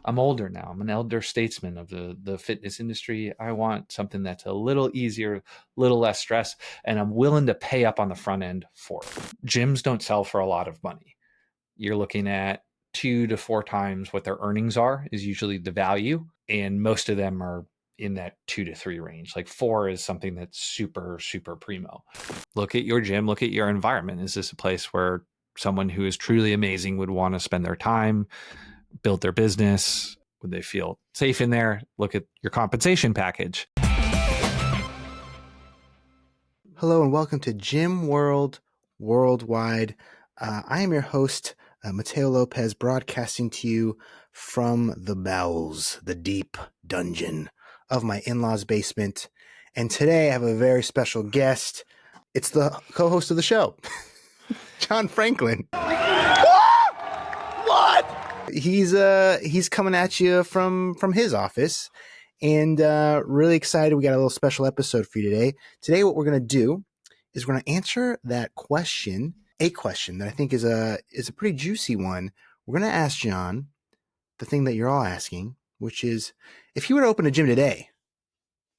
I'm older now. I'm an elder statesman of the fitness industry. I want something that's a little easier, a little less stress, and I'm willing to pay up on the front end for it. Gyms don't sell for a lot of money. You're looking at 2 to 4 times what their earnings are is usually the value, and most of them are in that 2 to 3 range. Like 4 is something that's super primo. Look at your gym, look at your environment. Is this a place where someone who is truly amazing would want to spend their time, build their business? Would they feel safe in there? Look at your compensation package. Hello and welcome to Gym World Worldwide. I am your host, Mateo Lopez, broadcasting to you from the bowels, the deep dungeon of my in-laws' basement. And today I have a very special guest. It's the co-host of the show, John Franklin. What? He's coming at you from his office. And really excited. We got a little special episode for you today. Today, what we're going to do is we're going to answer that question, a question that I think is a pretty juicy one. We're going to ask John the thing that you're all asking, which is, if he were to open a gym today,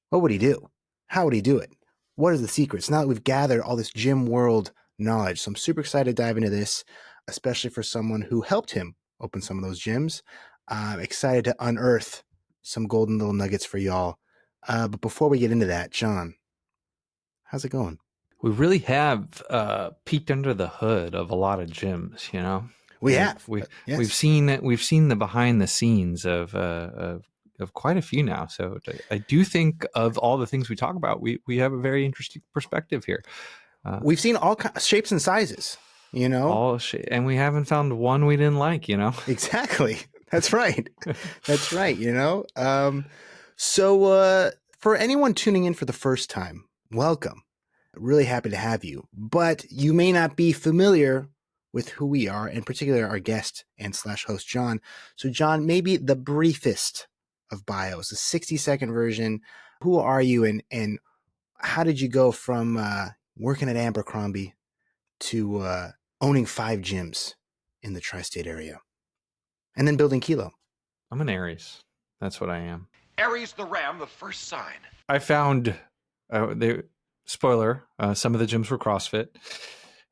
what would he do? How would he do it? What are the secrets? Now that we've gathered all this gym world knowledge, so I'm super excited to dive into this, especially for someone who helped him open some of those gyms. I'm excited to unearth some golden little nuggets for y'all. But before we get into that, John, how's it going? We really have peeked under the hood of a lot of gyms, you know. We have. Yes. We've seen the behind the scenes of quite a few now. So I do think of all the things we talk about, we have a very interesting perspective here. We've seen all shapes and sizes, you know. And we haven't found one we didn't like, you know. Exactly. That's right. That's right. You know. So for anyone tuning in for the first time, welcome. Really happy to have you. But you may not be familiar with who we are, in particular our guest and / host, John. So John, maybe the briefest of bios, a 60-second version. Who are you and how did you go from working at Abercrombie to owning 5 gyms in the tri-state area? And then building Kilo. I'm an Aries. That's what I am. Aries the Ram, the first sign. I found, spoiler, some of the gyms were CrossFit.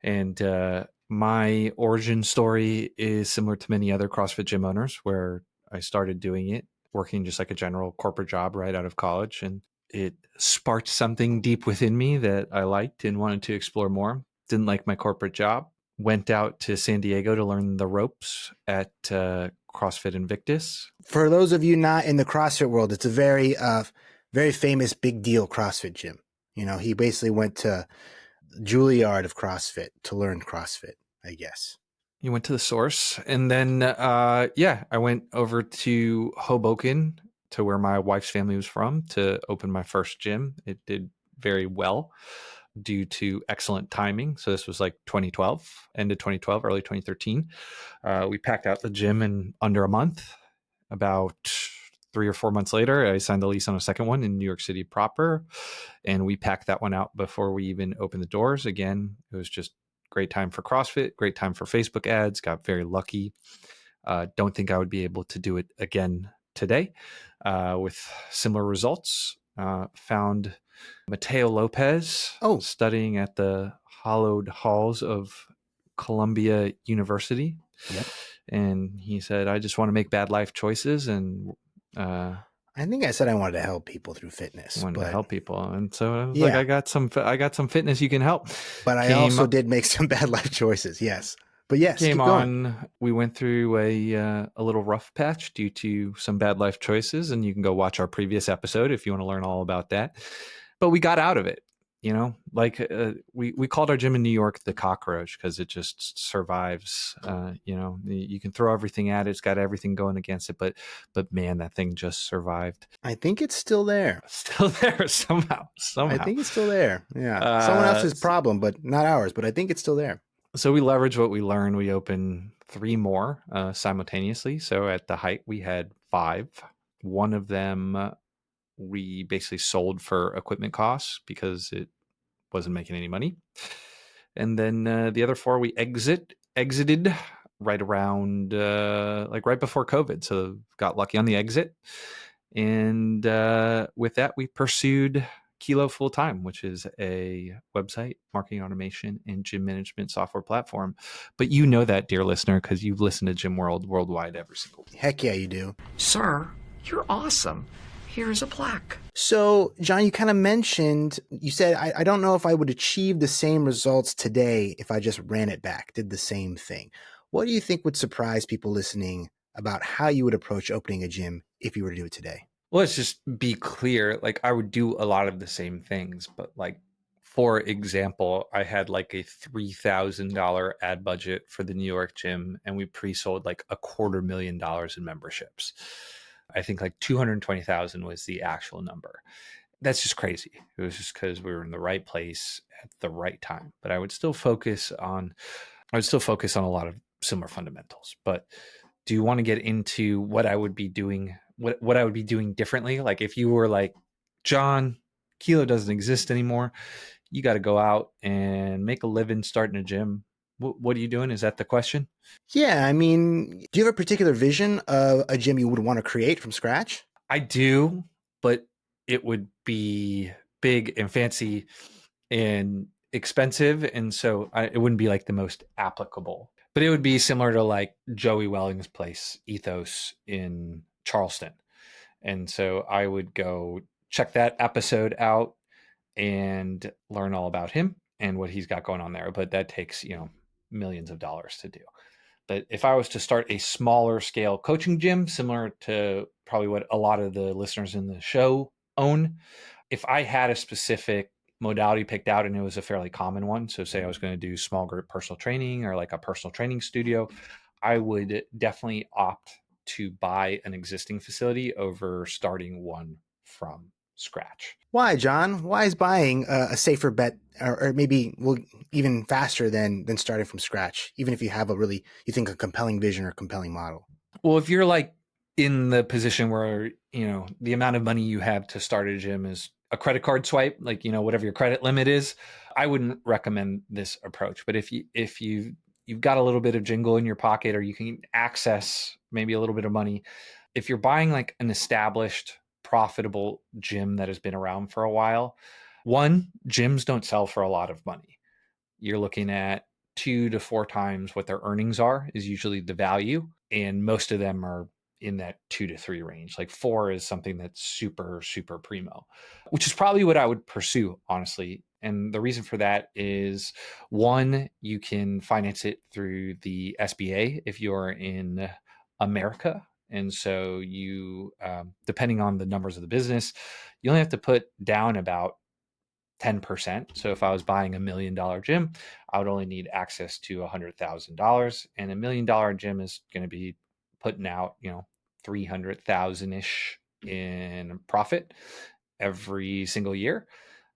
And my origin story is similar to many other CrossFit gym owners, where I started doing it, working just like a general corporate job right out of college. And it sparked something deep within me that I liked and wanted to explore more. Didn't like my corporate job. Went out to San Diego to learn the ropes at CrossFit Invictus. For those of you not in the CrossFit world, it's a very, very famous big deal CrossFit gym. You know, he basically went to Juilliard of CrossFit to learn CrossFit, I guess. You went to the source. And then, I went over to Hoboken, to where my wife's family was from, to open my first gym. It did very well due to excellent timing. So this was like 2012, end of 2012, early 2013. We packed out the gym in under a month. About 3 or 4 months later, I signed the lease on a second one in New York City proper. And we packed that one out before we even opened the doors. Again, it was just great time for CrossFit, great time for Facebook ads, got very lucky. Don't think I would be able to do it again today with similar results. Found Mateo Lopez studying at the hallowed halls of Columbia University. Yep. And he said, I just want to make bad life choices. And I think I said I wanted to help people through fitness. To help people. And so I was Yeah. like, I got some fitness you can help. But I also did make some bad life choices. Yes. But yes, Came keep going. on, we went through a little rough patch due to some bad life choices, and you can go watch our previous episode if you want to learn all about that. But we got out of it, you know, like we called our gym in New York the cockroach because it just survives. You know, you can throw everything at it; it's got everything going against it, but man, that thing just survived. I think it's still there. Still there somehow. I think it's still there. Yeah, someone else's problem, but not ours. But I think it's still there. So we leveraged what we learned. We opened 3 more simultaneously. So at the height, we had 5. One of them we basically sold for equipment costs because it wasn't making any money. And then the other 4 we exited right around like right before COVID. So got lucky on the exit. And with that, we pursued Kilo full time, which is a website, marketing automation, and gym management software platform. But you know that, dear listener, because you've listened to Gym World worldwide every single week. Heck yeah, you do. Sir, you're awesome. Here's a plaque. So, John, you kind of mentioned, you said, I don't know if I would achieve the same results today if I just ran it back, did the same thing. What do you think would surprise people listening about how you would approach opening a gym if you were to do it today? Well, let's just be clear. Like, I would do a lot of the same things, but like, for example, I had like a $3,000 ad budget for the New York gym, and we pre-sold like $250,000 in memberships. I think like 220,000 was the actual number. That's just crazy. It was just because we were in the right place at the right time. But I would still focus on a lot of similar fundamentals. But do you want to get into what I would be doing, what I would be doing differently? Like if you were like, John, Kilo doesn't exist anymore, you got to go out and make a living starting a gym. What are you doing? Is that the question? Yeah, I mean, do you have a particular vision of a gym you would want to create from scratch? I do, but it would be big and fancy and expensive. And so it wouldn't be like the most applicable, but it would be similar to like Joey Welling's place, Ethos in Charleston. And so I would go check that episode out and learn all about him and what he's got going on there. But that takes, millions of dollars to do. But if I was to start a smaller scale coaching gym, similar to probably what a lot of the listeners in the show own, if I had a specific modality picked out and it was a fairly common one, so say I was going to do small group personal training or like a personal training studio, I would definitely opt to buy an existing facility over starting one from scratch. Why, John? Why is buying a safer bet, or maybe even faster than starting from scratch, even if you have you think a compelling vision or compelling model? Well, if you're like in the position where, the amount of money you have to start a gym is a credit card swipe, like, whatever your credit limit is, I wouldn't recommend this approach. But if you've got a little bit of jingle in your pocket, or you can access maybe a little bit of money, if you're buying like an established profitable gym that has been around for a while, one, gyms don't sell for a lot of money. You're looking at 2 to 4 times what their earnings are is usually the value. And most of them are in that 2 to 3 range. Like 4 is something that's super, super primo, which is probably what I would pursue, honestly. And the reason for that is, one, you can finance it through the SBA if you're in America. And so you, depending on the numbers of the business, you only have to put down about 10%. So if I was buying $1 million gym, I would only need access to $100,000, and $1 million gym is going to be putting out, 300,000-ish in profit every single year.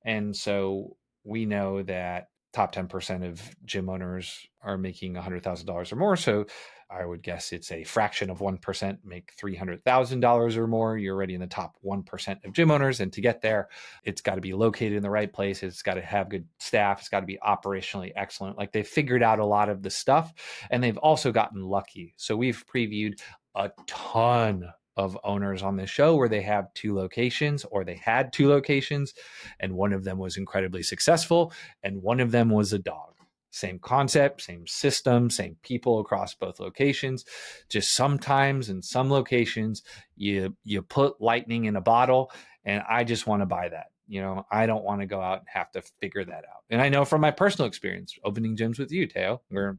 And so we know that top 10% of gym owners are making $100,000 or more. So I would guess it's a fraction of 1% make $300,000 or more. You're already in the top 1% of gym owners. And to get there, it's got to be located in the right place. It's got to have good staff. It's got to be operationally excellent. Like, they've figured out a lot of the stuff, and they've also gotten lucky. So we've previewed a ton of owners on this show where they have 2 locations, or they had 2 locations, and one of them was incredibly successful, and one of them was a dog. Same concept, same system, same people across both locations. Just sometimes in some locations, you put lightning in a bottle, and I just want to buy that. I don't want to go out and have to figure that out. And I know from my personal experience opening gyms with you, Teo, where,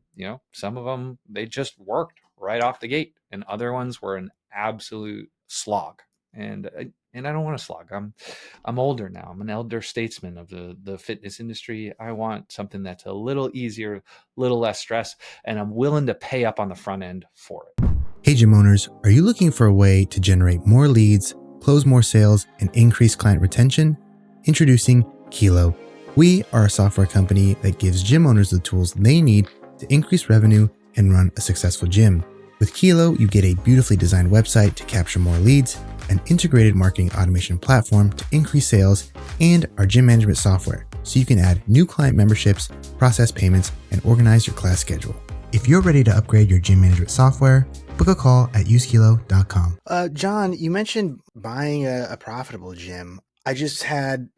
some of them, they just worked right off the gate, and other ones were an absolute slog. And I don't want to slog. I'm older now. I'm an elder statesman of the fitness industry. I want something that's a little easier, a little less stress, and I'm willing to pay up on the front end for it. Hey, gym owners, are you looking for a way to generate more leads, close more sales, and increase client retention? Introducing Kilo. We are a software company that gives gym owners the tools they need to increase revenue and run a successful gym. With Kilo, you get a beautifully designed website to capture more leads, an integrated marketing automation platform to increase sales, and our gym management software so you can add new client memberships, process payments, and organize your class schedule. If you're ready to upgrade your gym management software, book a call at usekilo.com. John, you mentioned buying a profitable gym. I just had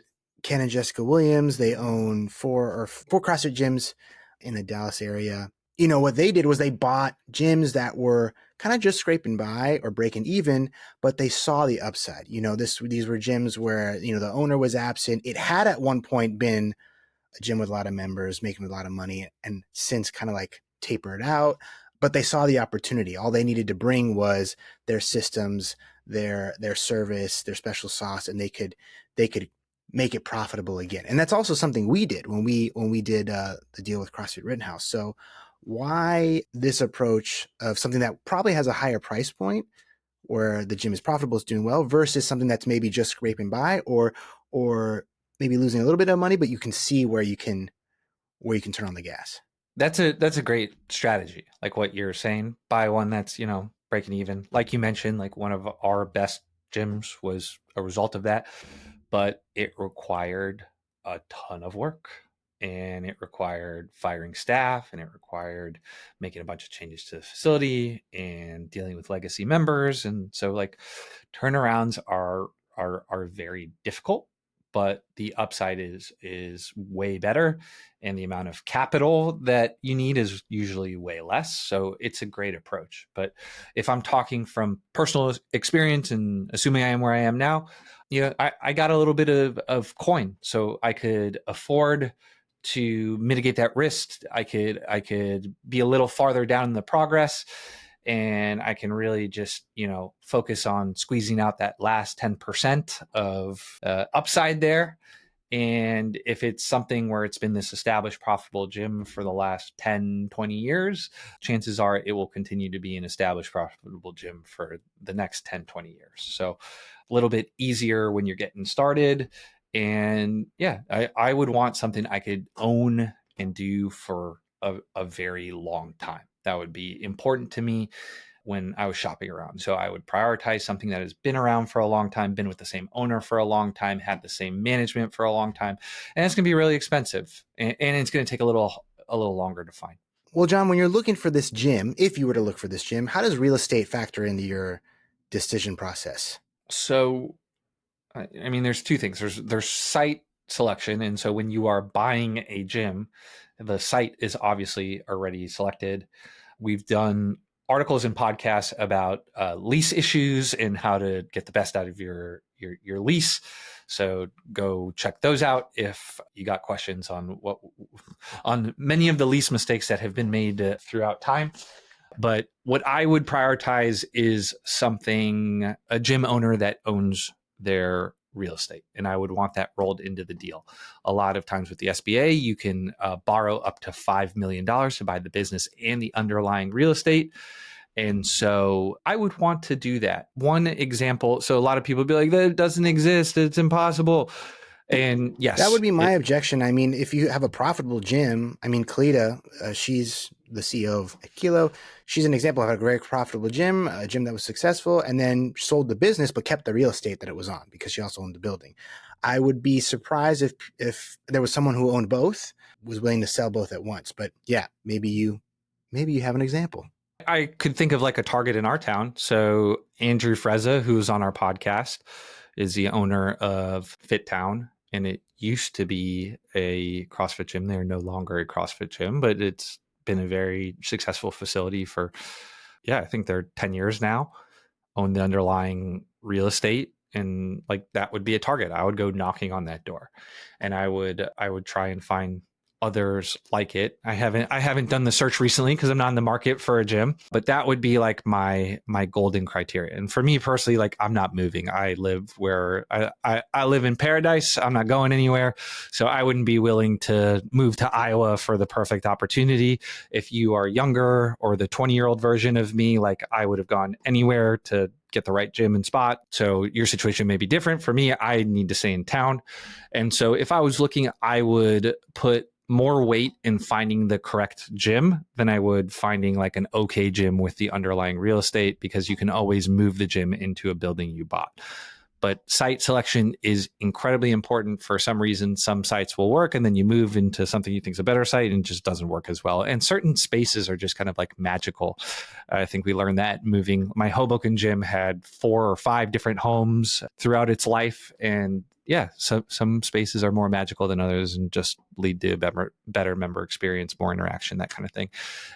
Ken and Jessica Williams. They own four CrossFit gyms in the Dallas area. You know, what they did was they bought gyms that were kind of just scraping by or breaking even, but they saw the upside. You know, these were gyms where, you know, the owner was absent. It had at one point been a gym with a lot of members, making a lot of money, and since kind of like tapered out. But they saw the opportunity. All they needed to bring was their systems, their service, their special sauce, and they could make it profitable again. And that's also something we did when we did the deal with CrossFit Rittenhouse. So why this approach of something that probably has a higher price point where the gym is profitable, is doing well, versus something that's maybe just scraping by or maybe losing a little bit of money, but you can see where you can turn on the gas. That's a great strategy. Like what you're saying, buy one that's, you know, breaking even. Like you mentioned, like one of our best gyms was a result of that, but it required a ton of work, and it required firing staff, and it required making a bunch of changes to the facility and dealing with legacy members. And so like turnarounds are very difficult, but the upside is way better, and the amount of capital that you need is usually way less. So it's a great approach. But if I'm talking from personal experience and assuming I am where I am now, you know, I got a little bit of coin, so I could afford to mitigate that risk. I could be a little farther down in the progress, and I can really just, you know, focus on squeezing out that last 10% of upside there. And if it's something where it's been this established profitable gym for the last 10, 20 years, chances are it will continue to be an established profitable gym for the next 10, 20 years. So a little bit easier when you're getting started. And yeah, I would want something I could own and do for a very long time. That would be important to me when I was shopping around. So I would prioritize something that has been around for a long time, been with the same owner for a long time, had the same management for a long time. And it's going to be really expensive, and it's going to take a little longer to find. Well, John, when you're looking for this gym, if you were to look for this gym, how does real estate factor into your decision process? So, I mean, there's two things. There's site selection. And so when you are buying a gym, the site is obviously already selected. We've done articles and podcasts about lease issues and how to get the best out of your lease. So go check those out if you got questions on many of the lease mistakes that have been made throughout time. But what I would prioritize is a gym owner that owns their real estate, and I would want that rolled into the deal. A lot of times with the SBA, you can borrow up to $5 million to buy the business and the underlying real estate. And so I would want to do that. One example, so a lot of people would be like, that doesn't exist, it's impossible. And yes, that would be my objection. I mean, if you have a profitable gym, I mean, Kalita, she's the CEO of Kilo. She's an example of a very profitable gym, a gym that was successful, and then sold the business, but kept the real estate that it was on because she also owned the building. I would be surprised if there was someone who owned both, was willing to sell both at once. But yeah, maybe you have an example. I could think of like a target in our town. So Andrew Frezza, who's on our podcast, is the owner of Fit Town. And it used to be a CrossFit gym. They're no longer a CrossFit gym, but it's been a very successful facility for, I think they're 10 years now, own the underlying real estate. And like that would be a target. I would go knocking on that door, and I would try and find others like it. I haven't done the search recently because I'm not in the market for a gym, but that would be like my golden criteria. And for me personally, like I'm not moving. I live where I live in paradise. I'm not going anywhere. So I wouldn't be willing to move to Iowa for the perfect opportunity. If you are younger or the 20-year-old version of me, like I would have gone anywhere to get the right gym and spot. So your situation may be different. For me, I need to stay in town. And so if I was looking, I would put more weight in finding the correct gym than I would finding like an okay gym with the underlying real estate, because you can always move the gym into a building you bought. But site selection is incredibly important. For some reason, some sites will work, and then you move into something you think is a better site and it just doesn't work as well. And certain spaces are just kind of like magical. I think we learned that moving. My Hoboken gym had 4 or 5 different homes throughout its life. And yeah, so some spaces are more magical than others and just lead to a better member experience, more interaction, that kind of thing.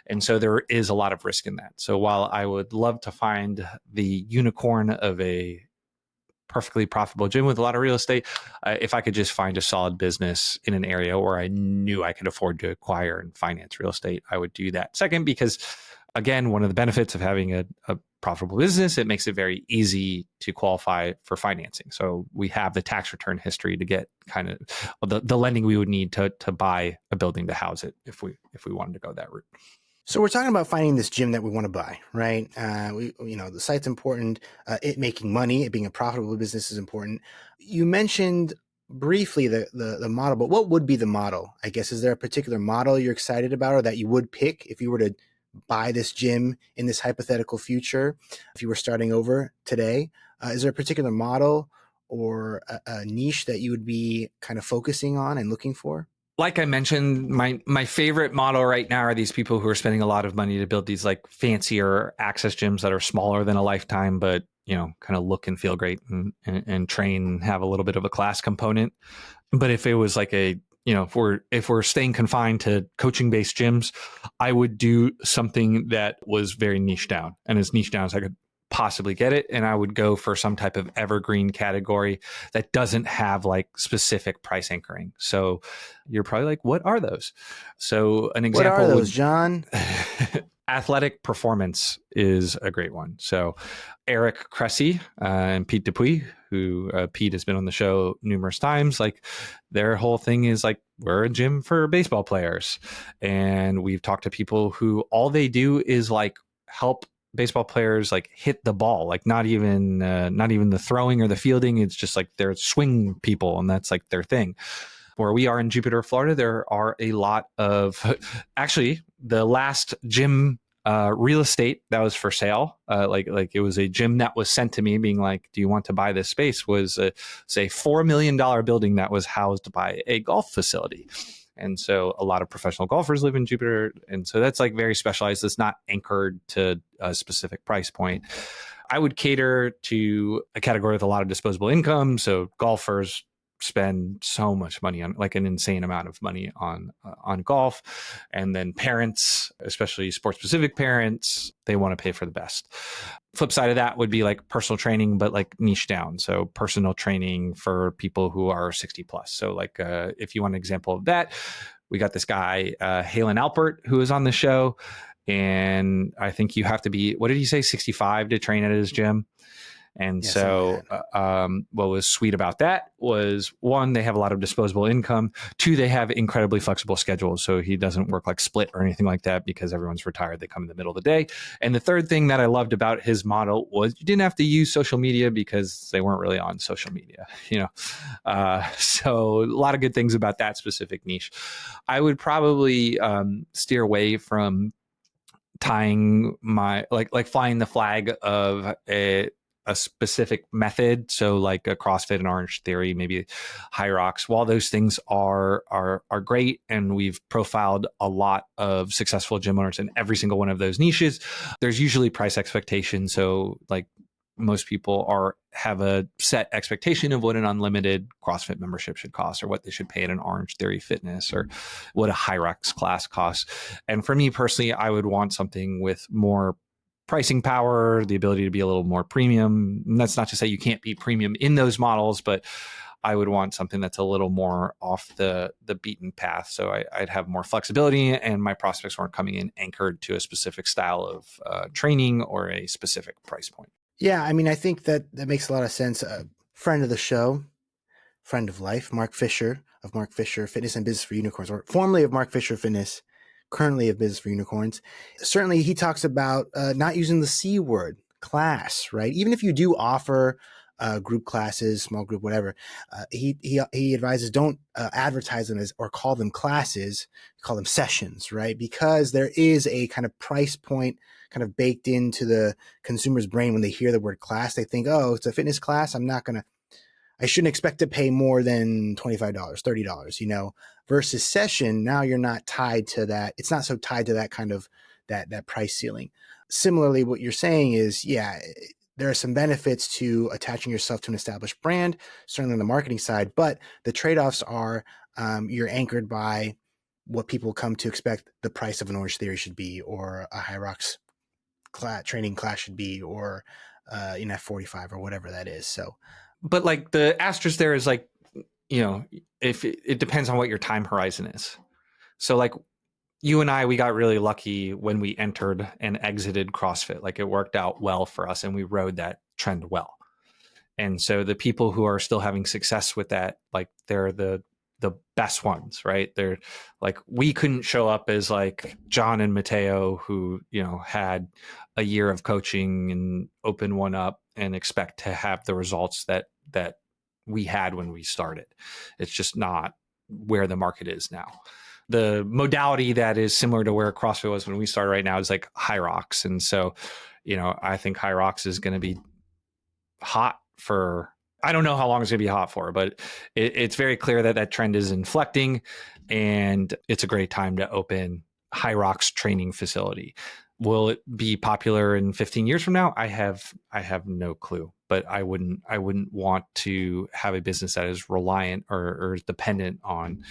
And so there is a lot of risk in that. So while I would love to find the unicorn of a perfectly profitable gym with a lot of real estate, if I could just find a solid business in an area where I knew I could afford to acquire and finance real estate, I would do that. Second, because again, one of the benefits of having a profitable business, it makes it very easy to qualify for financing. So we have the tax return history to get kind of the lending we would need to buy a building to house it if we wanted to go that route. So we're talking about finding this gym that we want to buy, right? The site's important. It making money, it being a profitable business is important. You mentioned briefly the model, but what would be the model? I guess, is there a particular model you're excited about or that you would pick if you were to buy this gym in this hypothetical future, if you were starting over today? Is there a particular model or a niche that you would be kind of focusing on and looking for? Like I mentioned, my favorite model right now are these people who are spending a lot of money to build these like fancier access gyms that are smaller than a Lifetime, but kind of look and feel great and train and have a little bit of a class component. But if it was like if we're staying confined to coaching based gyms, I would do something that was very niche down and as niche down as I could possibly get it. And I would go for some type of evergreen category that doesn't have like specific price anchoring. So you're probably like, what are those? So an example. What are those, John? Athletic performance is a great one. So Eric Cressy and Pete Dupuis, who Pete has been on the show numerous times, like their whole thing is like, we're a gym for baseball players. And we've talked to people who all they do is like help baseball players like hit the ball, like not even the throwing or the fielding. It's just like they're swing people, and that's like their thing. Where we are in Jupiter, Florida, there are a lot of actually the last gym real estate that was for sale, like it was a gym that was sent to me being like, do you want to buy this space, was say $4 million building that was housed by a golf facility. And so a lot of professional golfers live in Jupiter. And so that's like very specialized. It's not anchored to a specific price point. I would cater to a category with a lot of disposable income. So golfers spend so much money on, like an insane amount of money on golf. And then parents, especially sports specific parents, they want to pay for the best. Flip side of that would be like personal training, but like niche down. So personal training for people who are 60 plus. So like if you want an example of that, we got this guy, Halen Alpert, who is on the show. And I think you have to be, what did he say, 65 to train at his gym? And Yeah, so what was sweet about that was, one, they have a lot of disposable income. 2, they have incredibly flexible schedules. So he doesn't work like split or anything like that because everyone's retired. They come in the middle of the day. And the third thing that I loved about his model was you didn't have to use social media because they weren't really on social media, so a lot of good things about that specific niche. I would probably steer away from tying my like flying the flag of a specific method. So like a CrossFit and Orange Theory, maybe High Rocks. While those things are great, and we've profiled a lot of successful gym owners in every single one of those niches, there's usually price expectations. So like most people have a set expectation of what an unlimited CrossFit membership should cost, or what they should pay at an Orange Theory Fitness, or what a High Rocks class costs. And for me personally, I would want something with more pricing power, the ability to be a little more premium. And that's not to say you can't be premium in those models, but I would want something that's a little more off the beaten path. So I'd have more flexibility, and my prospects weren't coming in anchored to a specific style of training or a specific price point. Yeah, I mean, I think that makes a lot of sense. Friend of the show, friend of life, Mark Fisher of Mark Fisher Fitness and Business for Unicorns, or formerly of Mark Fisher Fitness, currently of Business for Unicorns. Certainly, he talks about not using the C word, class, right? Even if you do offer group classes, small group, whatever, he advises don't advertise them as or call them classes, call them sessions, right? Because there is a kind of price point kind of baked into the consumer's brain when they hear the word class. They think, oh, it's a fitness class. I shouldn't expect to pay more than $25, $30, versus session. Now you're not tied to that. It's not so tied to that kind of that price ceiling. Similarly, what you're saying is, yeah, there are some benefits to attaching yourself to an established brand, certainly on the marketing side, but the trade-offs are you're anchored by what people come to expect the price of an Orange Theory should be, or a High Rocks training class should be, or an F45 or whatever that is. So, but like the asterisk there is like, if it depends on what your time horizon is. So like you and I, we got really lucky when we entered and exited CrossFit. Like it worked out well for us and we rode that trend well. And so the people who are still having success with that, like they're the best ones, right? They're like, we couldn't show up as like John and Mateo who, had a year of coaching and open one up and expect to have the results that we had when we started. It's just not where the market is now. The modality that is similar to where CrossFit was when we started right now is like High Rocks. And so, I think High Rocks is going to be hot for, I don't know how long it's going to be hot for, but it's very clear that trend is inflecting and it's a great time to open High Rocks training facility. Will it be popular in 15 years from now? I have no clue, but I wouldn't want to have a business that is reliant or dependent on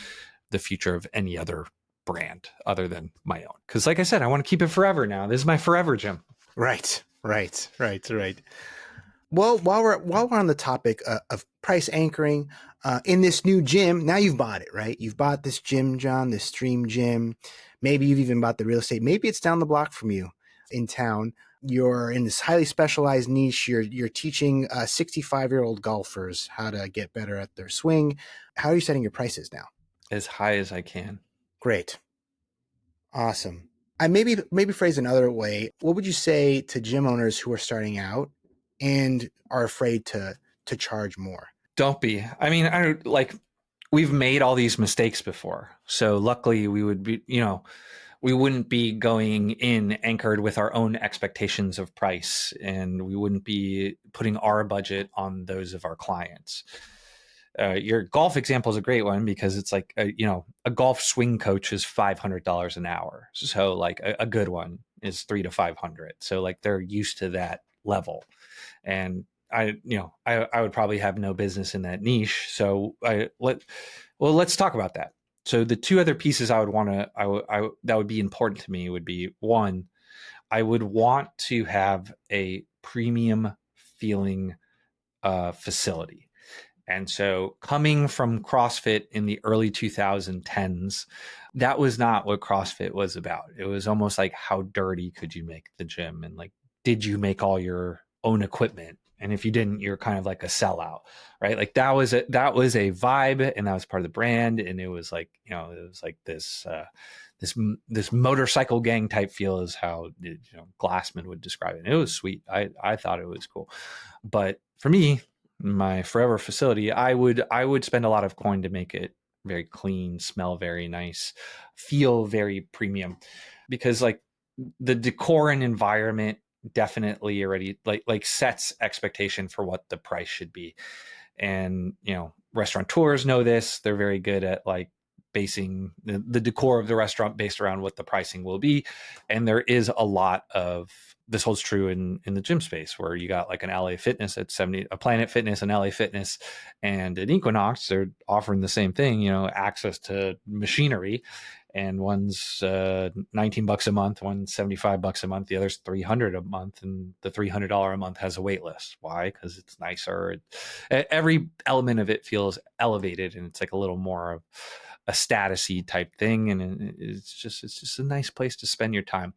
the future of any other brand other than my own. Because like I said, I want to keep it forever now. This is my forever gym. Right. Well, while we're on the topic of price anchoring in this new gym, now you've bought it, right? You've bought this gym, John, this Stream Gym. Maybe you've even bought the real estate. Maybe it's down the block from you in town. You're in this highly specialized niche. You're teaching 65-year-old golfers how to get better at their swing. How are you setting your prices now? As high as I can. Great. Awesome. I maybe phrase another way. What would you say to gym owners who are starting out and are afraid to charge more? Don't be. I mean, we've made all these mistakes before. So luckily we would be, we wouldn't be going in anchored with our own expectations of price, and we wouldn't be putting our budget on those of our clients. Your golf example is a great one because it's like, a golf swing coach is $500 an hour. So like a good one is $300 to $500. So like they're used to that level. And I would probably have no business in that niche. So let's talk about that. So the two other pieces I would want to, that would be important to me would be, one, I would want to have a premium feeling facility. And so coming from CrossFit in the early 2010s, that was not what CrossFit was about. It was almost like, how dirty could you make the gym? And like, did you make all your own equipment? And if you didn't, you're kind of like a sellout, right? Like that was a vibe, and that was part of the brand. And it was like, it was like this motorcycle gang type feel is how Glassman would describe it. And it was sweet. I thought it was cool. But for me, my forever facility, I would spend a lot of coin to make it very clean, smell very nice, feel very premium, because like the decor and environment definitely already like sets expectation for what the price should be. And restaurateurs know this. They're very good at like basing the decor of the restaurant based around what the pricing will be. And there is a lot of this holds true in the gym space, where you got like an LA Fitness at 70, a Planet Fitness, an LA Fitness, and an Equinox. They're offering the same thing, access to machinery, and one's $19 a month, one's $75 a month, the other's $300 a month, and the $300 a month has a wait list. Why? Because it's nicer. Every element of it feels elevated, and it's like a little more of a statusy type thing, and it's just a nice place to spend your time.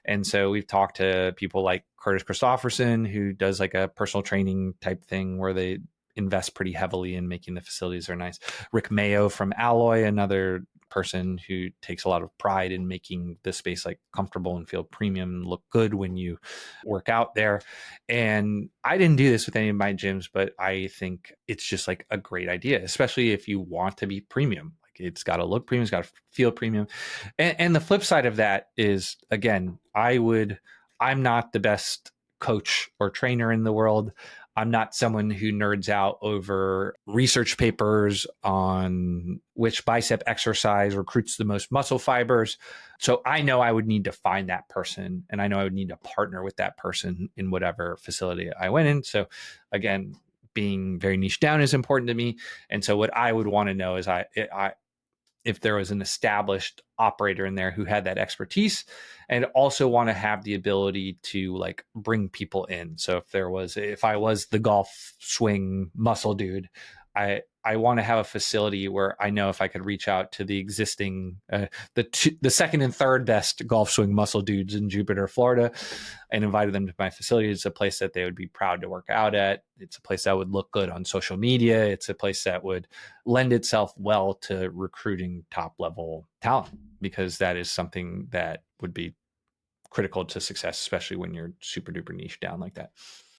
And so we've talked to people like Curtis Christopherson, who does like a personal training type thing where they invest pretty heavily in making the facilities are nice. Rick Mayo from Alloy, another person who takes a lot of pride in making the space like comfortable and feel premium and look good when you work out there. And I didn't do this with any of my gyms, but I think it's just like a great idea, especially if you want to be premium. It's got to look premium. It's got to feel premium. And the flip side of that is, again, I would I'm not the best coach or trainer in the world. I'm not someone who nerds out over research papers on which bicep exercise recruits the most muscle fibers. So I know I would need to find that person, and I know I would need to partner with that person in whatever facility I went in. So again, being very niche down is important to me. And so what I would want to know is if there was an established operator in there who had that expertise, and also want to have the ability to like bring people in. So if I was the golf swing muscle dude, I want to have a facility where I know if I could reach out to the existing the second and third best golf swing muscle dudes in Jupiter, Florida, and invited them to my facility. It's a place that they would be proud to work out at. It's a place that would look good on social media. It's a place that would lend itself well to recruiting top level talent, because that is something that would be critical to success, especially when you're super duper niche down like that.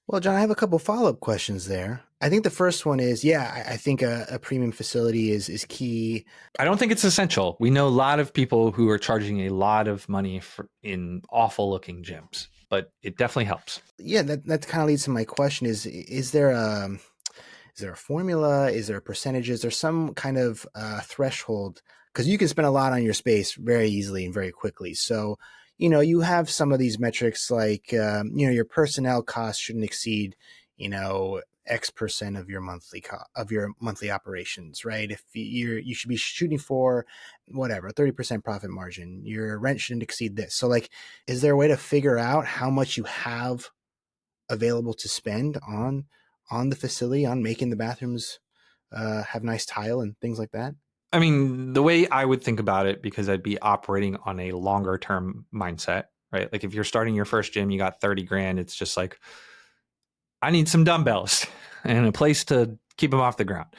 Well, John, I have a couple follow-up questions there. I think the first one is, I think a premium facility is key. I don't think it's essential. We know a lot of people who are charging a lot of money in awful looking gyms, but it definitely helps. Yeah, that kind of leads to my question: is there a formula? Is there a percentage? Is there some kind of threshold? Because you can spend a lot on your space very easily and very quickly. So, you have some of these metrics like, your personnel costs shouldn't exceed, X percent of your monthly operations, right? If you should be shooting for whatever 30% profit margin, your rent shouldn't exceed this. So, like, is there a way to figure out how much you have available to spend on the facility, on making the bathrooms have nice tile and things like that? I mean, the way I would think about it, because I'd be operating on a longer term mindset, right? Like if you're starting your first gym, you got 30 grand. It's just like, I need some dumbbells and a place to keep them off the ground.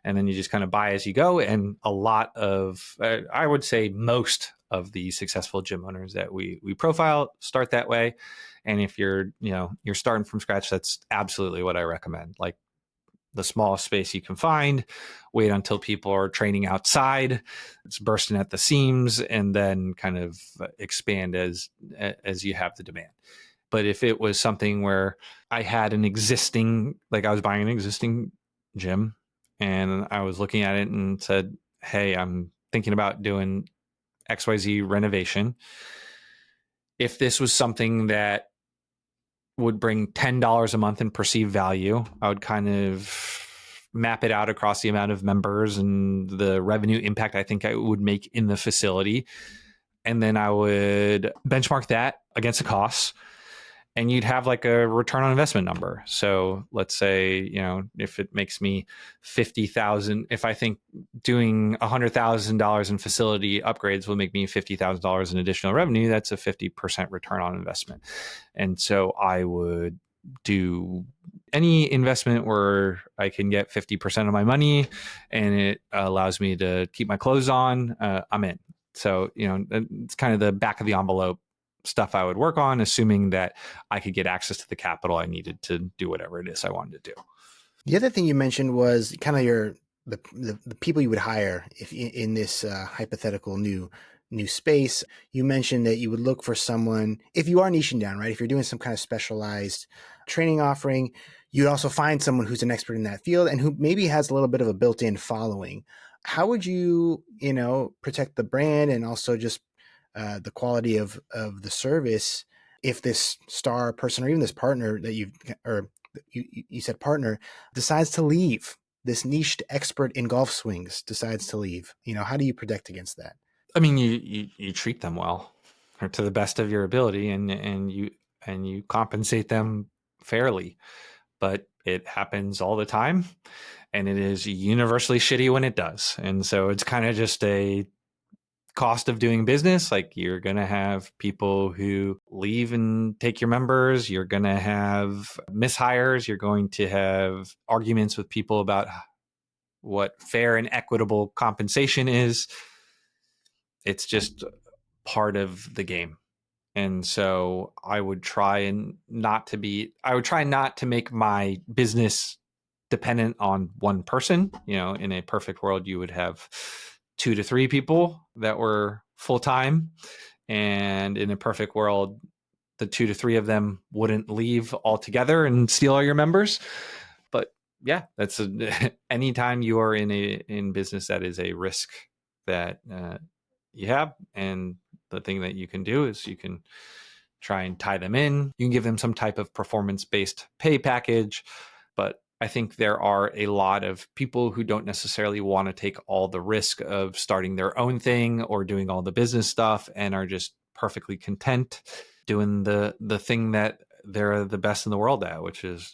And then you just kind of buy as you go. And a lot of, I would say most of the successful gym owners that we profile start that way. And if you're starting from scratch, that's absolutely what I recommend. Like, the smallest space you can find, wait until people are training outside, it's bursting at the seams, and then kind of expand as you have the demand. But if it was something where I had an existing, like I was buying an existing gym and I was looking at it and said, hey, I'm thinking about doing XYZ renovation. If this was something that would bring $10 a month in perceived value, I would kind of map it out across the amount of members and the revenue impact I think I would make in the facility. And then I would benchmark that against the costs, and you'd have like a return on investment number. So let's say, if it makes me 50,000, if I think doing $100,000 in facility upgrades will make me $50,000 in additional revenue, that's a 50% return on investment. And so I would do any investment where I can get 50% of my money and it allows me to keep my clothes on, I'm in. So, it's kind of the back of the envelope stuff I would work on, assuming that I could get access to the capital I needed to do whatever it is I wanted to do. The other thing you mentioned was kind of the people you would hire if in this hypothetical new space. You mentioned that you would look for someone, if you are niching down, right? If you're doing some kind of specialized training offering, you'd also find someone who's an expert in that field and who maybe has a little bit of a built-in following. How would you, protect the brand and also just the quality of the service if this star person or even this partner that you said partner decides to leave, this niched expert in golf swings decides to leave? How do you protect against that? I mean, you treat them well, or to the best of your ability, and you compensate them fairly. But it happens all the time, and it is universally shitty when it does. And so it's kind of just a cost of doing business. Like, you're going to have people who leave and take your members. You're going to have mishires. You're going to have arguments with people about what fair and equitable compensation is. It's just part of the game. And so I would try not to make my business dependent on one person. In a perfect world, you would have 2 to 3 people that were full time. And in a perfect world, the 2 to 3 of them wouldn't leave altogether and steal all your members. But yeah, that's anytime you are in business, that is a risk that you have. And the thing that you can do is you can try and tie them in. You can give them some type of performance-based pay package. But I think there are a lot of people who don't necessarily want to take all the risk of starting their own thing or doing all the business stuff and are just perfectly content doing the thing that they're the best in the world at, which is,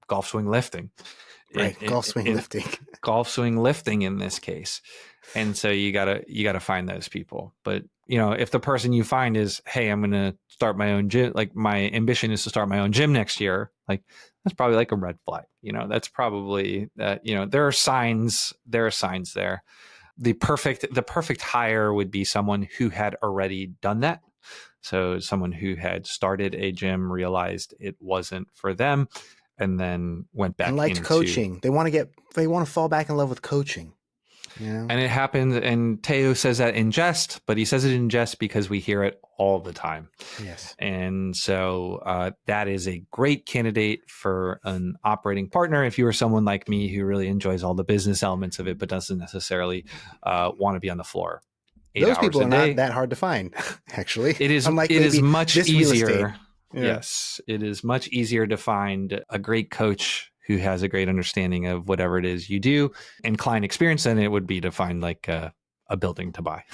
golf swing lifting. Right. Golf swing lifting. Golf swing lifting in this case. And so you gotta find those people. But if the person you find is, hey, I'm gonna start my own gym, like my ambition is to start my own gym next year, like that's probably like a red flag. That's probably that. There are signs. There are signs there. The perfect hire would be someone who had already done that. So someone who had started a gym, realized it wasn't for them, and then went back and liked into coaching. They want to fall back in love with coaching. And it happens, and Teo says that in jest, but he says it in jest because we hear it all the time. Yes. And so that is a great candidate for an operating partner if you are someone like me who really enjoys all the business elements of it, but doesn't necessarily want to be on the floor 8 Those hours people a are day. Not that hard to find, actually. It is. Unlike it is much easier. Yeah. Yes, it is much easier to find a great coach who has a great understanding of whatever it is you do and client experience than it would be to find like a building to buy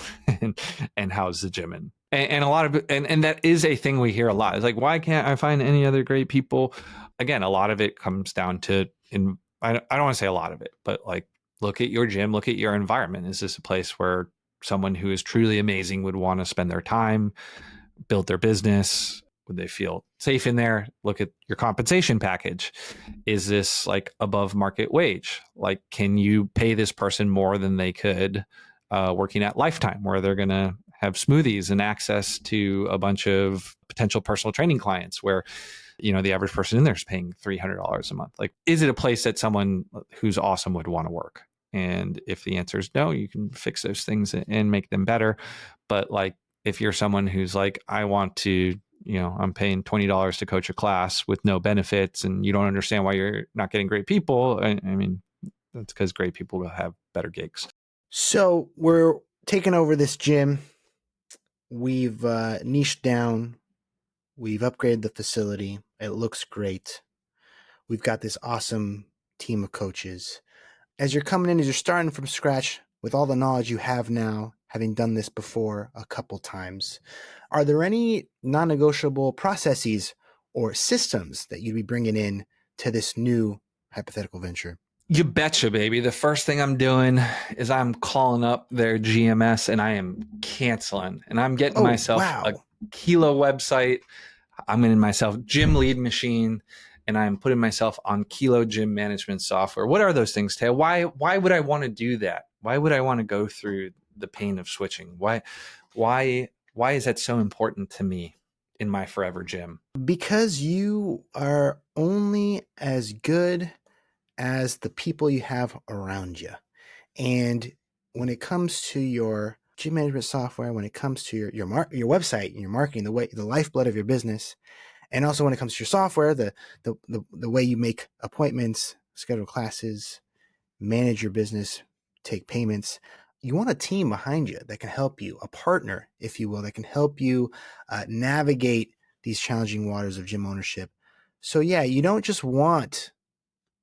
and house the gym in. And a lot of and that is a thing we hear a lot. It's like, why can't I find any other great people? Again, a lot of it comes down to I don't want to say a lot of it, but like, look at your gym, look at your environment. Is this a place where someone who is truly amazing would want to spend their time, build their business? Would they feel safe in there? Look at your compensation package. Is this like above market wage? Like, can you pay this person more than they could working at Lifetime, where they're going to have smoothies and access to a bunch of potential personal training clients where, the average person in there is paying $300 a month? Like, is it a place that someone who's awesome would want to work? And if the answer is no, you can fix those things and make them better. But like, if you're someone who's like, I want to, I'm paying $20 to coach a class with no benefits, and you don't understand why you're not getting great people. I mean, that's because great people will have better gigs. So we're taking over this gym. We've niched down. We've upgraded the facility. It looks great. We've got this awesome team of coaches. As you're coming in, as you're starting from scratch with all the knowledge you have now, having done this before a couple times, are there any non-negotiable processes or systems that you'd be bringing in to this new hypothetical venture? You betcha, baby. The first thing I'm doing is I'm calling up their GMS and I am canceling. And I'm getting myself a Kilo website. I'm getting myself Gym Lead Machine, and I'm putting myself on Kilo Gym Management Software. What are those things, Taylor? Why would I want to do that? Why would I want to go through the pain of switching? Why is that so important to me in my forever gym? Because you are only as good as the people you have around you. And when it comes to your gym management software, when it comes to your website and your marketing, the lifeblood of your business, and also when it comes to your software, the way you make appointments, schedule classes, manage your business, take payments, you want a team behind you that can help you, a partner, if you will, that can help you navigate these challenging waters of gym ownership. So yeah, you don't just want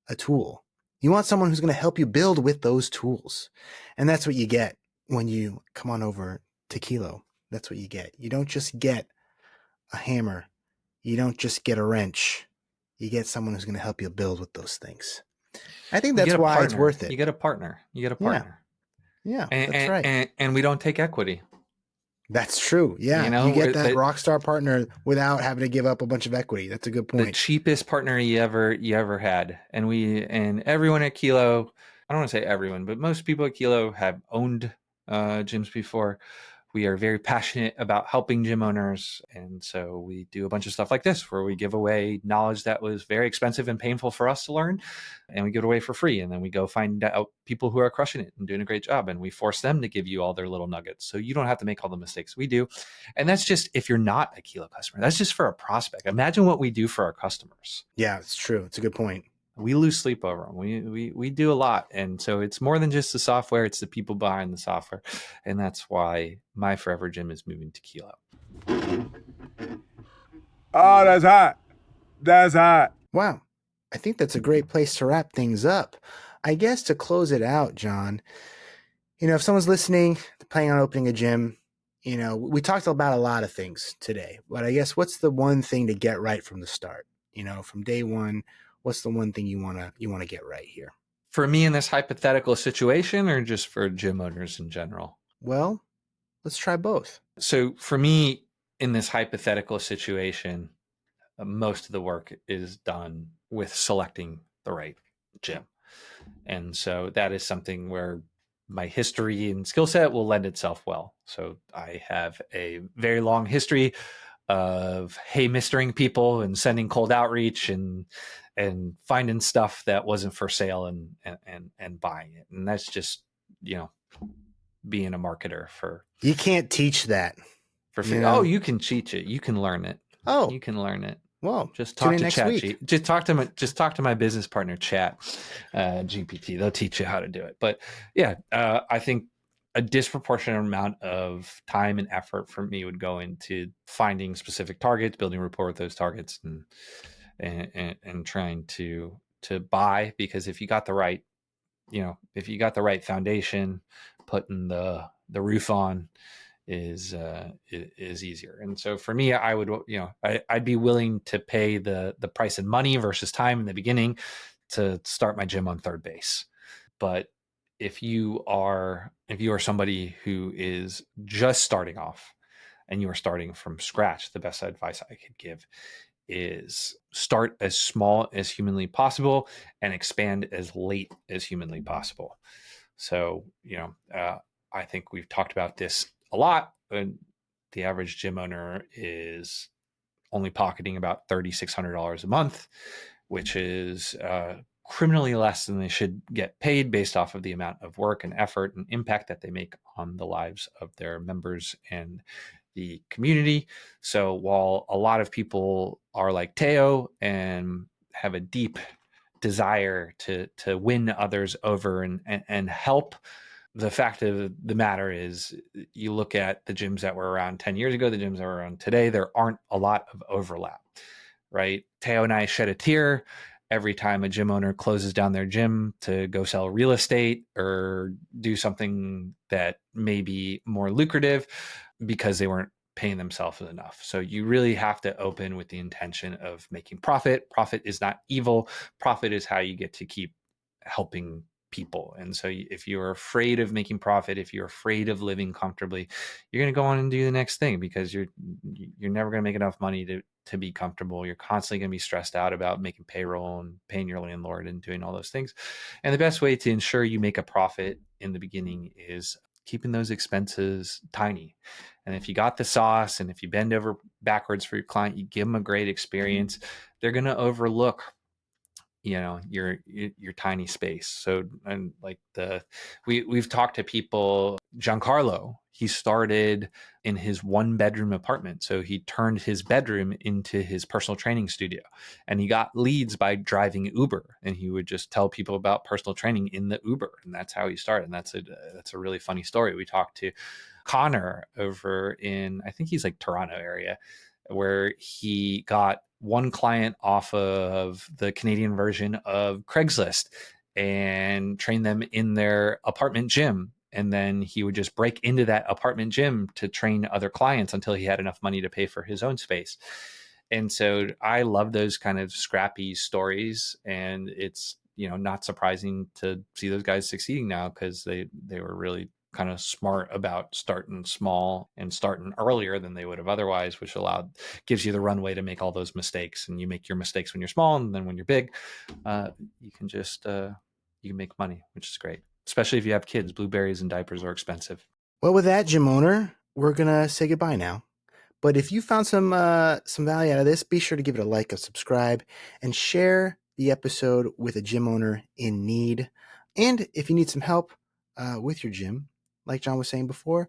a tool. You want someone who's going to help you build with those tools. And that's what you get when you come on over to Kilo. That's what you get. You don't just get a hammer. You don't just get a wrench. You get someone who's going to help you build with those things. I think that's why it's worth it. You get a partner. Yeah, that's right. And we don't take equity. That's true. Yeah, you get that rock star partner without having to give up a bunch of equity. That's a good point. The cheapest partner you ever had, and everyone at Kilo. I don't want to say everyone, but most people at Kilo have owned gyms before. we are very passionate about helping gym owners. And so we do a bunch of stuff like this where we give away knowledge that was very expensive and painful for us to learn, and we give it away for free. And then we go find out people who are crushing it and doing a great job, and we force them to give you all their little nuggets so you don't have to make all the mistakes we do. And that's just if you're not a Kilo customer. That's just for a prospect. Imagine what we do for our customers. Yeah, it's true. It's a good point. We lose sleep over them. We do a lot. And so it's more than just the software, it's the people behind the software. And that's why my forever gym is moving to Kilo. Oh, that's hot. That's hot. Wow. I think that's a great place to wrap things up. I guess to close it out, John, if someone's listening, they're planning on opening a gym, we talked about a lot of things today, but I guess what's the one thing to get right from the start? From day one, what's the one thing you want to get right here? For me in this hypothetical situation, or just for gym owners in general? Well, let's try both. So for me in this hypothetical situation, most of the work is done with selecting the right gym. And so that is something where my history and skill set will lend itself well. So I have a very long history of hey-mistering people and sending cold outreach and finding stuff that wasn't for sale and buying it. And that's just, being a marketer for. You can't teach that. For free. Oh, you can teach it. You can learn it. Oh, you can learn it. Well, just talk to Chat. Just talk to my business partner, Chat GPT. They'll teach you how to do it. But yeah, I think a disproportionate amount of time and effort for me would go into finding specific targets, building rapport with those targets, and trying to buy. Because if you got the right, foundation, putting the roof on is easier. And so for me, I would, I'd be willing to pay the price in money versus time in the beginning to start my gym on third base. But if you are somebody who is just starting off and you are starting from scratch, the best advice I could give is start as small as humanly possible and expand as late as humanly possible. So, I think we've talked about this a lot. The average gym owner is only pocketing about $3,600 a month, which is criminally less than they should get paid based off of the amount of work and effort and impact that they make on the lives of their members and the community. So while a lot of people are like Teo and have a deep desire to win others over and help, the fact of the matter is, you look at the gyms that were around 10 years ago, the gyms that are around today, there aren't a lot of overlap, right? Teo and I shed a tear every time a gym owner closes down their gym to go sell real estate or do something that may be more lucrative because they weren't paying themselves enough. So you really have to open with the intention of making profit. Profit is not evil. Profit is how you get to keep helping people. And so if you're afraid of making profit, if you're afraid of living comfortably, you're going to go on and do the next thing because you're never going to make enough money to be comfortable. You're constantly going to be stressed out about making payroll and paying your landlord and doing all those things. And the best way to ensure you make a profit in the beginning is keeping those expenses tiny. And if you got the sauce and if you bend over backwards for your client, you give them a great experience, they're going to overlook your tiny space. So, and like we've talked to people. Giancarlo, he started in his 1-bedroom apartment. So he turned his bedroom into his personal training studio, and he got leads by driving Uber, and he would just tell people about personal training in the Uber. And that's how he started. And that's a really funny story. We talked to Connor over in, I think he's like Toronto area, where he got one client off of the Canadian version of Craigslist and trained them in their apartment gym. And then he would just break into that apartment gym to train other clients until he had enough money to pay for his own space. And so I love those kind of scrappy stories. And it's, not surprising to see those guys succeeding now because they were really kind of smart about starting small and starting earlier than they would have otherwise, which gives you the runway to make all those mistakes. And you make your mistakes when you're small, and then when you're big, you can just you can make money, which is great, especially if you have kids. Blueberries and diapers are expensive. Well, with that, gym owner, we're gonna say goodbye now. But if you found some value out of this, be sure to give it a like, a subscribe, and share the episode with a gym owner in need. And if you need some help with your gym, like John was saying before,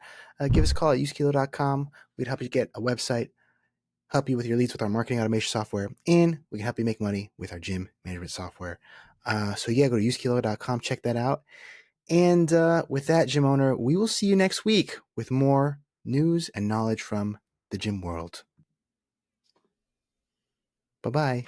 give us a call at usekilo.com. We'd help you get a website, help you with your leads with our marketing automation software, and we can help you make money with our gym management software. So yeah, go to usekilo.com, check that out. And with that, gym owner, we will see you next week with more news and knowledge from the gym world. Bye-bye.